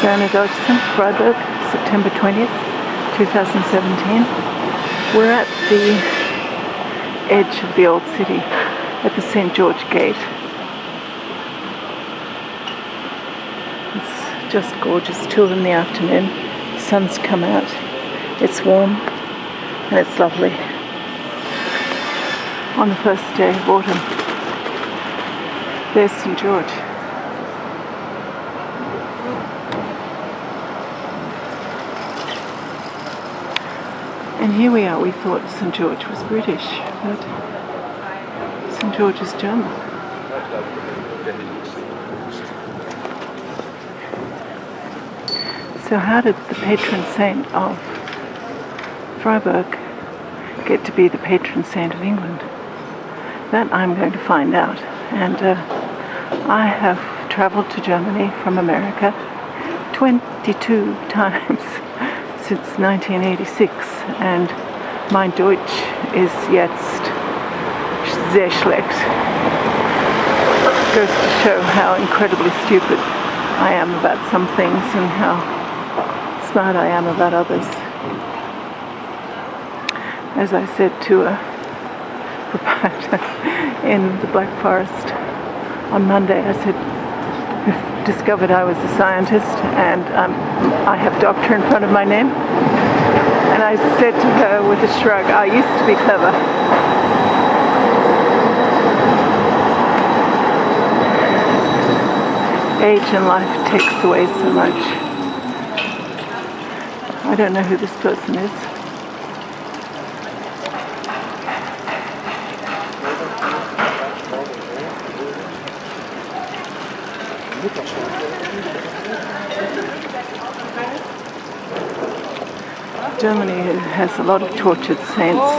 Dodgson, Freiburg, September 20th, 2017. We're at the edge of the old city, at the St. George Gate. It's just gorgeous, 2 in the afternoon, the sun's come out, it's warm and it's lovely. On the first day of autumn, there's St. George. And here we are. We thought St. George was British, but St. George is German. So how did the patron saint of Freiburg get to be the patron saint of England? That I'm going to find out. And I have traveled to Germany from America 22 times since 1986, and mein Deutsch is jetzt sehr schlecht. Goes to show how incredibly stupid I am about some things and how smart I am about others. As I said to a proprietor in the Black Forest on Monday, I said, "We've discovered I was a scientist and I have doctor in front of my name." And I said to her with a shrug, "I used to be clever." Age in life takes away so much. I don't know who this person is. Germany has a lot of tortured saints.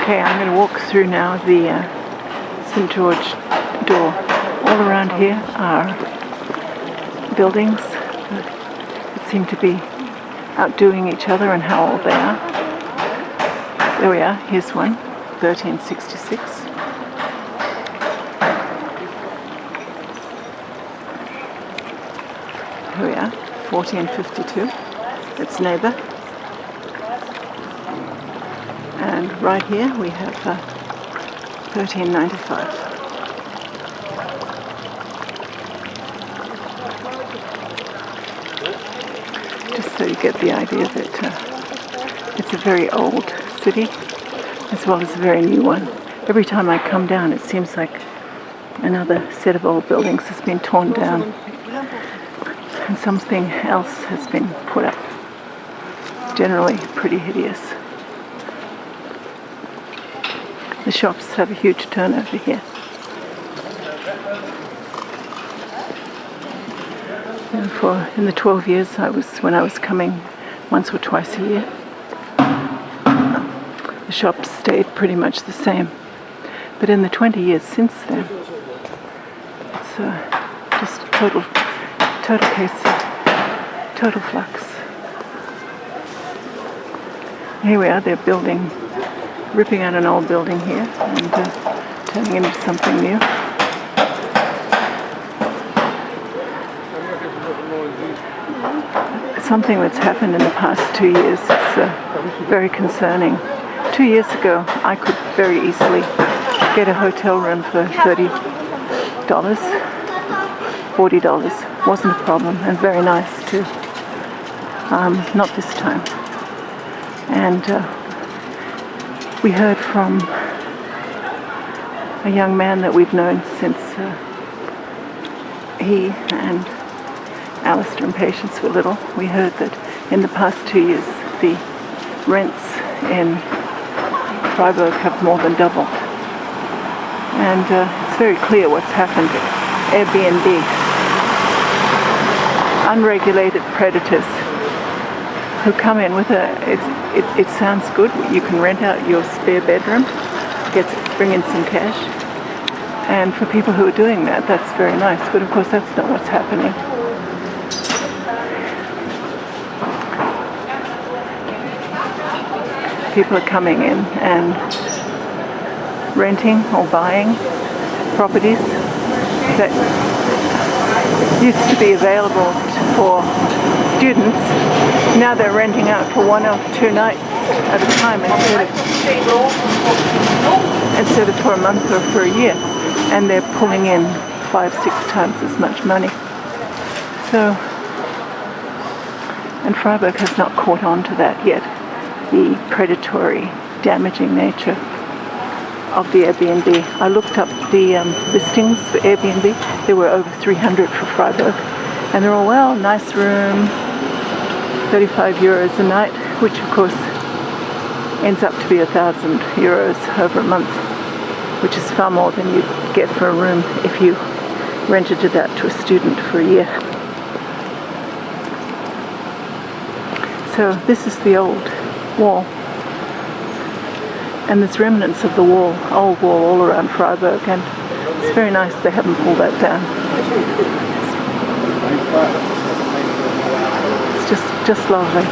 Okay, I'm going to walk through now the St. George door. All around here are buildings that seem to be outdoing each other and how old they are. There we are, here's one, 1366. Here we are, 1452, its neighbour. And right here we have 1395. Just so you get the idea that it's a very old city as well as a very new one. Every time I come down it seems like another set of old buildings has been torn down and something else has been put up. Generally pretty hideous. The shops have a huge turnover here. And in the 12 years when I was coming once or twice a year, the shops stayed pretty much the same. But in the 20 years since then, it's just total case of total flux. Here we are, they're ripping out an old building here and turning it into something new. Something that's happened in the past 2 years is very concerning. 2 years ago, I could very easily get a hotel room for $30, $40. Wasn't a problem, and very nice too. Not this time. And we heard from a young man that we've known since he and Alistair and Patience were little. We heard that in the past 2 years, the rents in Freiburg have more than doubled. And it's very clear what's happened. Airbnb. Unregulated predators who come in with it sounds good. You can rent out your spare bedroom, bring in some cash. And for people who are doing that, that's very nice. But of course, that's not what's happening. people are coming in and renting or buying properties that used to be available for students. Now they're renting out for 1 or 2 nights at a time instead of for a month or for a year, and they're pulling in 5-6 times as much money. So, and Freiburg has not caught on to that yet, the predatory, damaging nature of the Airbnb. I looked up the listings for Airbnb. There were over 300 for Freiburg, and they're all, well, nice room, 35 euros a night, which of course ends up to be 1,000 euros over a month, which is far more than you'd get for a room if you rented it out to a student for a year. So this is the old wall, and there's remnants of the wall, old wall, all around Freiburg, and it's very nice they haven't pulled that down. It's just lovely.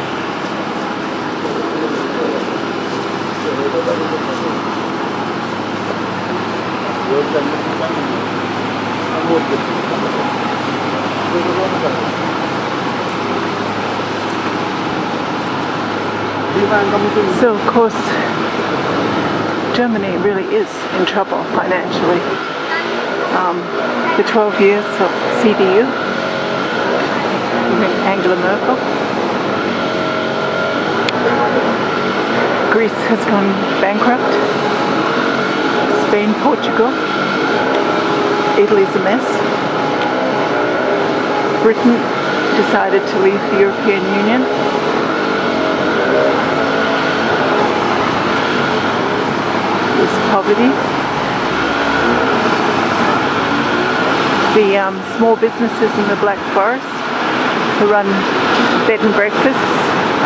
So of course, Germany really is in trouble financially. The 12 years of CDU, Angela Merkel. Greece has gone bankrupt. Spain, Portugal. Italy's a mess. Britain decided to leave the European Union. There's poverty. The small businesses in the Black Forest who run bed and breakfasts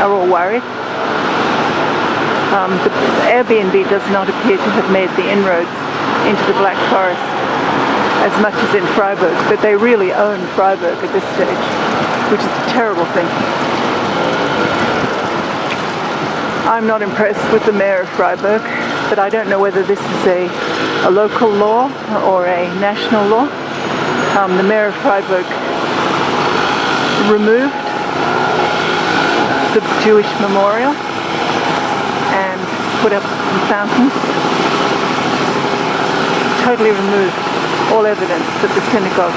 are all worried. The Airbnb does not appear to have made the inroads into the Black Forest as much as in Freiburg, but they really own Freiburg at this stage, which is a terrible thing. I'm not impressed with the mayor of Freiburg, but I don't know whether this is a local law or a national law. The mayor of Freiburg removed the Jewish memorial and put up some fountains. Totally removed all evidence that the synagogue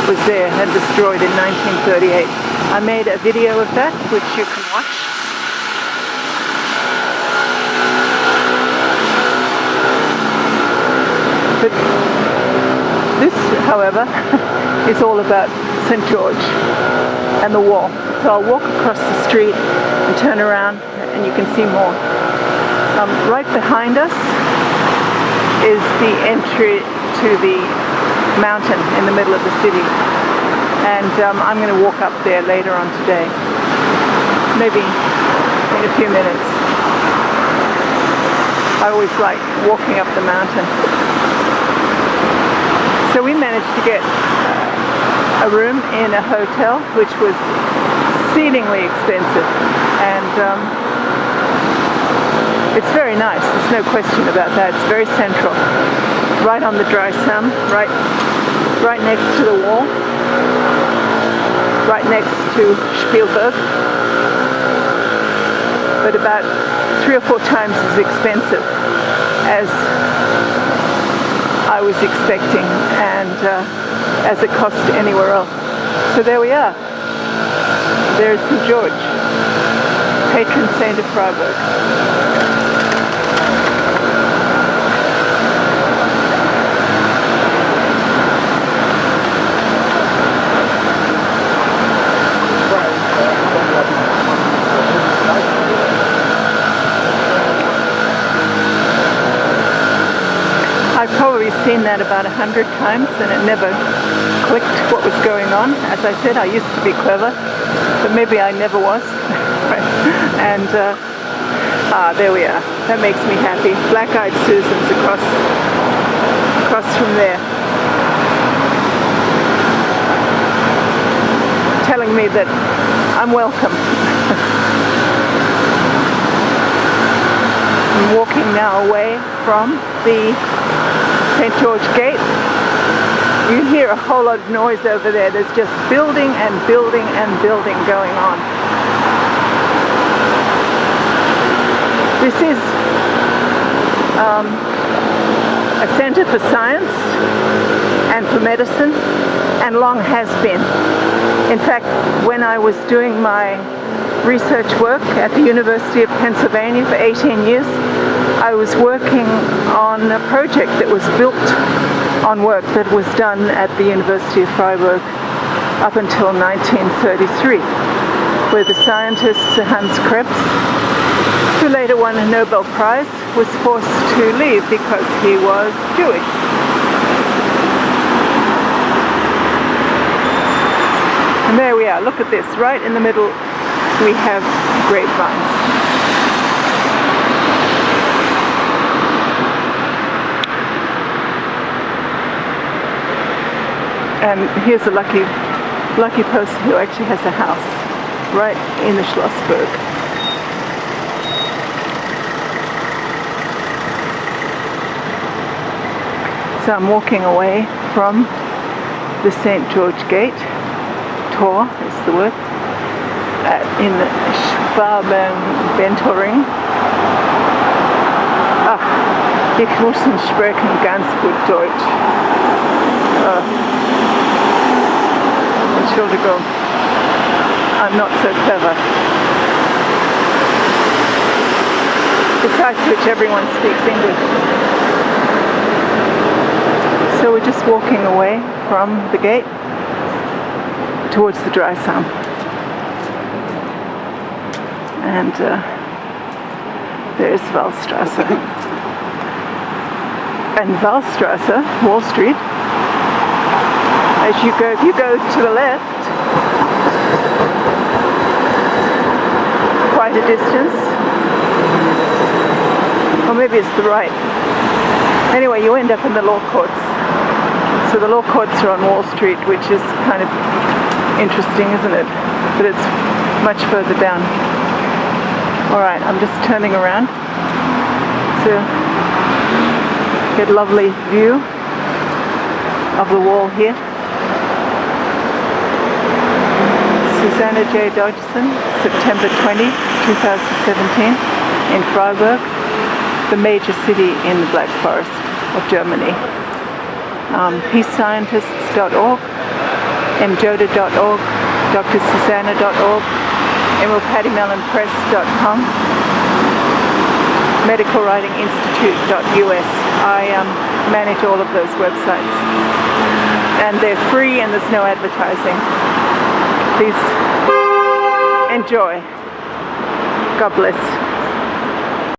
was there and destroyed in 1938. I made a video of that, which you can watch. But this, however, is all about St. George and the wall. So I'll walk across the street and turn around and you can see more. Right behind us is the entry to the mountain in the middle of the city. And I'm going to walk up there later on today. Maybe in a few minutes. I always like walking up the mountain. So we managed to get a room in a hotel, which was exceedingly expensive, and it's very nice. There's no question about that. It's very central, right on the Dodgson, right next to the wall, right next to Spielberg, but about 3 or 4 times as expensive as I was expecting and as it cost anywhere else. So there we are. There's St. George, patron saint of Freiburg. I've probably seen that about 100 times and it never clicked what was going on. As I said, I used to be clever, but maybe I never was. And there we are. That makes me happy. Black-eyed Susans across from there, telling me that I'm welcome. I'm walking now away from the St. George Gate. You hear a whole lot of noise over there. There's just building and building and building going on. This is a centre for science and for medicine, and long has been. In fact, when I was doing my research work at the University of Pennsylvania for 18 years, I was working on a project that was built on work that was done at the University of Freiburg up until 1933, where the scientist Hans Krebs, who later won a Nobel Prize, was forced to leave because he was Jewish. And there we are, look at this, right in the middle we have grapevines. And here's a lucky person who actually has a house right in the Schlossberg. So I'm walking away from the St. George Gate. Tor is the word. In Schwaben-Bentoring. Ach, ich muss sprechen ganz gut Deutsch. Entschuldigung, I'm not so clever. Besides which, everyone speaks English. So we're just walking away from the gate towards the Dodgson. And there's Wallstrasse. And Wallstrasse, Wall Street, as you go, if you go to the left, quite a distance, or maybe it's the right. Anyway, you end up in the law courts. So the law courts are on Wall Street, which is kind of interesting, isn't it? But it's much further down. Alright, I'm just turning around to get a lovely view of the wall here. Susanna J. Dodgson, September 20, 2017, in Freiburg, the major city in the Black Forest of Germany. peacescientists.org, mjoda.org, drsusanna.org, emeraldpattymellonpress.com, medicalwritinginstitute.us. I manage all of those websites, and they're free and there's no advertising. Please enjoy. God bless.